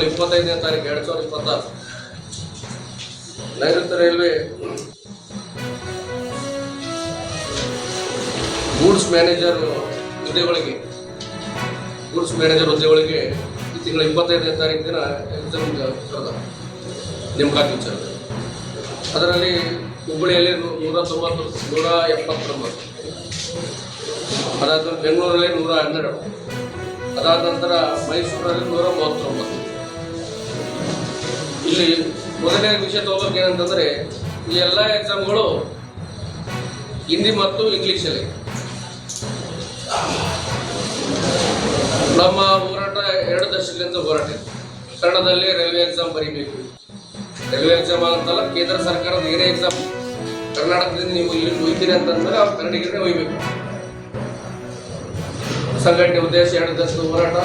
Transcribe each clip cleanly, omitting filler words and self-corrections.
ತಿಂಗಳ 25ನೇ ತಾರೀಕು 2026 ನೈಋತ್ಯ ರೈಲ್ವೆ ಗೂಡ್ಸ್ ಮ್ಯಾನೇಜರ್ ಹುದ್ದೆಗಳಿಗೆ ಈ ತಿಂಗಳ 25ನೇ ತಾರೀಕು ದಿನ ಎಕ್ಸಾಮ್ ನೇಮಕಾತಿ ವಿಚಾರ. ಅದರಲ್ಲಿ ಹುಬ್ಬಳ್ಳಿಯಲ್ಲಿ 179, ಅದಾದ ಬೆಂಗಳೂರಲ್ಲಿ 112, ಅದಾದ ನಂತರ ಮೈಸೂರಲ್ಲಿ 139. ಇಲ್ಲಿ ಮೊದಲನೇ ವಿಷಯ ತಗೋಬೇಕು ಏನಂತಂದರೆ, ಈ ಎಲ್ಲ ಎಕ್ಸಾಮ್ಗಳು ಹಿಂದಿ ಮತ್ತು ಇಂಗ್ಲೀಷಲ್ಲಿ. ನಮ್ಮ ಹೋರಾಟ 2 ದಶಕದಿಂದ ಹೋರಾಟ ಇದೆ. ಕನ್ನಡದಲ್ಲಿ ರೈಲ್ವೆ ಎಕ್ಸಾಮ್ ಬರೀಬೇಕು. ರೈಲ್ವೆ ಎಕ್ಸಾಮ್ ಅಂತಲ್ಲ, ಕೇಂದ್ರ ಸರ್ಕಾರದ ಏನೇ ಎಕ್ಸಾಮ್ ಕರ್ನಾಟಕದಿಂದ ನೀವು ಇಲ್ಲಿ ಒಯ್ತೀರಿ ಅಂತಂದ್ರೆ ಅವ್ರು ಕನ್ನಡಿಗರೇ ಒಯ್ಬೇಕು. ಸಂಘಟನೆ ಉದ್ದೇಶ 2 ದಶಕದ ಹೋರಾಟ.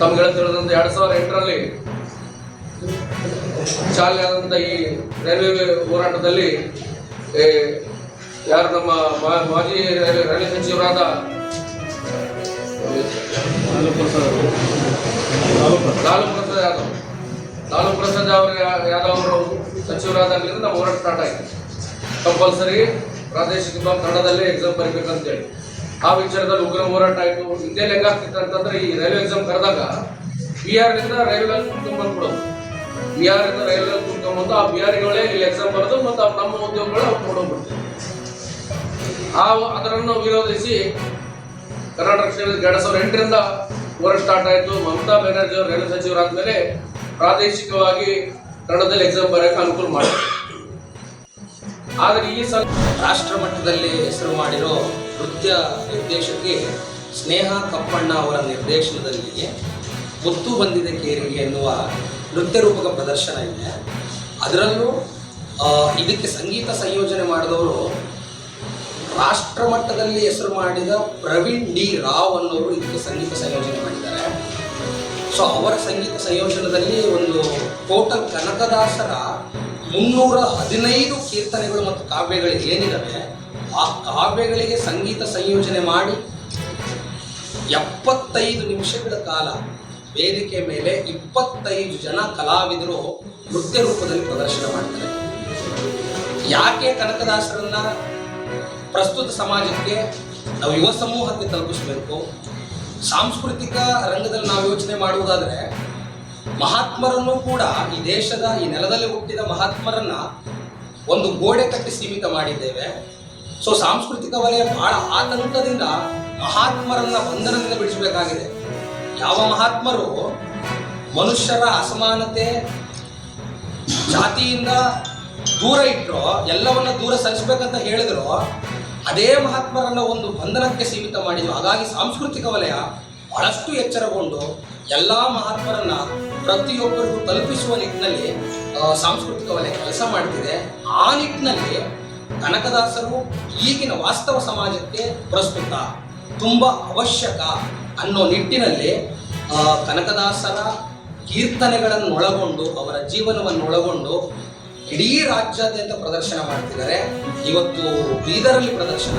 ತಮ್ಗೆ ತಿಳಿದಂತೆ 2008ರಲ್ಲಿ ಚಾಲನೆ ಆದಂಥ ಈ ರೈಲ್ವೆ ಹೋರಾಟದಲ್ಲಿ ಯಾರು ನಮ್ಮ ಮಾಜಿ ರೈಲ್ವೆ ಸಚಿವರಾದ ಲಾಲು ಪ್ರಸಾದ್ ಯಾದವ್ ಅವರು ಸಚಿವರಾದಾಗಲಿಂದ ನಮ್ಮ ಹೋರಾಟ ಸ್ಟಾರ್ಟ್ ಆಯಿತು. ಕಂಪಲ್ಸರಿ ಪ್ರಾದೇಶಿಕ ಕನ್ನಡದಲ್ಲೇ ಎಕ್ಸಾಮ್ ಬರೀಬೇಕಂತೇಳಿ ಆ ವಿಚಾರದಲ್ಲಿ ಉಗ್ರ ಹೋರಾಟ ಆಯಿತು. ಹಿಂದೆಲ್ಲಿ ಹೆಂಗಾಗ್ತಿತ್ತು ಅಂತಂದ್ರೆ, ಈ ರೈಲ್ವೆ ಎಕ್ಸಾಮ್ ಕರೆದಾಗ ಬಿಹಾರ್ನಿಂದ ರೈಲ್ವೆ ತುಂಬ್ಕೊಂಡ್ಬಿಡೋದು. ಬಿಹಾರಿಂದ ರೈಲ್ವೆ ತುಂಬ್ಕೊಂಡ್ಬಂದು ಆ ಬಿಹಾರಿಗಳೇ ಇಲ್ಲಿ ಎಕ್ಸಾಮ್ ಬರೋದು ಮತ್ತು ನಮ್ಮ ಉದ್ಯೋಗಗಳು ಅವ್ರು ಕೊಡೋಗ್ಬಿಡ್ತಾರೆ. ಅದನ್ನು ವಿರೋಧಿಸಿ ಕರ್ನಾಟಕ 2008ರಿಂದ ಹೋರಾಟ ಸ್ಟಾರ್ಟ್ ಆಯಿತು. ಮಮತಾ ಬ್ಯಾನರ್ಜಿ ಅವರು ರೈಲ್ವೆ ಸಚಿವರಾದ್ಮೇಲೆ ಪ್ರಾದೇಶಿಕವಾಗಿ ಕನ್ನಡದಲ್ಲಿ ಎಕ್ಸಾಮ್ ಬರೆಯೋಕೆ ಅನುಕೂಲ ಮಾಡಿದ್ರು. ಆದರೆ ಈ ಸಲ ರಾಷ್ಟ್ರ ಮಟ್ಟದಲ್ಲಿ ಹೆಸರು ಮಾಡಿರೋ ನೃತ್ಯ ನಿರ್ದೇಶಕಿ ಸ್ನೇಹ ಕಪ್ಪಣ್ಣ ಅವರ ನಿರ್ದೇಶನದಲ್ಲಿ ಮುತ್ತು ಬಂದಿದೆ ಕೇರಿಗೆ ಎನ್ನುವ ನೃತ್ಯ ರೂಪಕ ಪ್ರದರ್ಶನ ಇದೆ. ಅದರಲ್ಲೂ ಇದಕ್ಕೆ ಸಂಗೀತ ಸಂಯೋಜನೆ ಮಾಡಿದವರು ರಾಷ್ಟ್ರ ಮಟ್ಟದಲ್ಲಿ ಹೆಸರು ಮಾಡಿದ ಪ್ರವೀಣ್ ಡಿ ರಾವ್ ಅನ್ನೋರು ಇದಕ್ಕೆ ಸಂಗೀತ ಸಂಯೋಜನೆ ಮಾಡಿದ್ದಾರೆ. ಸೊ ಅವರ ಸಂಗೀತ ಸಂಯೋಜನದಲ್ಲಿ ಒಂದು ಟೋಟಲ್ ಕನಕದಾಸರ 315 ಕೀರ್ತನೆಗಳು ಮತ್ತು ಕಾವ್ಯಗಳು ಏನಿದ್ದಾವೆ ಆ ಕಾವ್ಯಗಳಿಗೆ ಸಂಗೀತ ಸಂಯೋಜನೆ ಮಾಡಿ 75 ನಿಮಿಷಗಳ ಕಾಲ ವೇದಿಕೆ ಮೇಲೆ 25 ಜನ ಕಲಾವಿದರು ನೃತ್ಯ ರೂಪದಲ್ಲಿ ಪ್ರದರ್ಶನ ಮಾಡ್ತಾರೆ. ಯಾಕೆ ಕನಕದಾಸರನ್ನ ಪ್ರಸ್ತುತ ಸಮಾಜಕ್ಕೆ ನಾವು ಯುವ ಸಮೂಹಕ್ಕೆ ತಲುಪಿಸಬೇಕು? ಸಾಂಸ್ಕೃತಿಕ ರಂಗದಲ್ಲಿ ನಾವು ಯೋಚನೆ ಮಾಡುವುದಾದರೆ, ಮಹಾತ್ಮರನ್ನು ಕೂಡ ಈ ದೇಶದ ಈ ನೆಲದಲ್ಲಿ ಹುಟ್ಟಿದ ಮಹಾತ್ಮರನ್ನ ಒಂದು ಗೋಡೆ ಕಟ್ಟಿ ಸೀಮಿತ ಮಾಡಿದ್ದೇವೆ. ಸೊ ಸಾಂಸ್ಕೃತಿಕ ವಲಯ ಬಹಳ ಆತಂಕದಿಂದ ಮಹಾತ್ಮರನ್ನ ಬಂಧನದಿಂದ ಬಿಡಿಸಬೇಕಾಗಿದೆ. ಯಾವ ಮಹಾತ್ಮರು ಮನುಷ್ಯರ ಅಸಮಾನತೆ, ಜಾತಿಯಿಂದ ದೂರ ಇಟ್ಟರೋ, ಎಲ್ಲವನ್ನ ದೂರ ಸರಿಸಬೇಕಂತ ಹೇಳಿದ್ರು, ಅದೇ ಮಹಾತ್ಮರನ್ನ ಒಂದು ಬಂಧನಕ್ಕೆ ಸೀಮಿತ ಮಾಡಿದ್ರು. ಹಾಗಾಗಿ ಸಾಂಸ್ಕೃತಿಕ ವಲಯ ಬಹಳಷ್ಟು ಎಚ್ಚರಗೊಂಡು ಎಲ್ಲ ಮಹಾತ್ಮರನ್ನ ಪ್ರತಿಯೊಬ್ಬರಿಗೂ ತಲುಪಿಸುವ ನಿಟ್ಟಿನಲ್ಲಿ ಸಾಂಸ್ಕೃತಿಕ ವಲಯ ಕೆಲಸ ಮಾಡ್ತಿದೆ. ಆ ನಿಟ್ಟಿನಲ್ಲಿ ಕನಕದಾಸರು ಈಗಿನ ವಾಸ್ತವ ಸಮಾಜಕ್ಕೆ ಪ್ರಸ್ತುತ ತುಂಬ ಅವಶ್ಯಕ ಅನ್ನೋ ನಿಟ್ಟಿನಲ್ಲಿ ಕನಕದಾಸರ ಕೀರ್ತನೆಗಳನ್ನು ಒಳಗೊಂಡು, ಅವರ ಜೀವನವನ್ನು ಒಳಗೊಂಡು ಇಡೀ ರಾಜ್ಯಾದ್ಯಂತ ಪ್ರದರ್ಶನ ಮಾಡ್ತಿದ್ದಾರೆ. ಇವತ್ತು ಬೀದರಲ್ಲಿ ಪ್ರದರ್ಶನ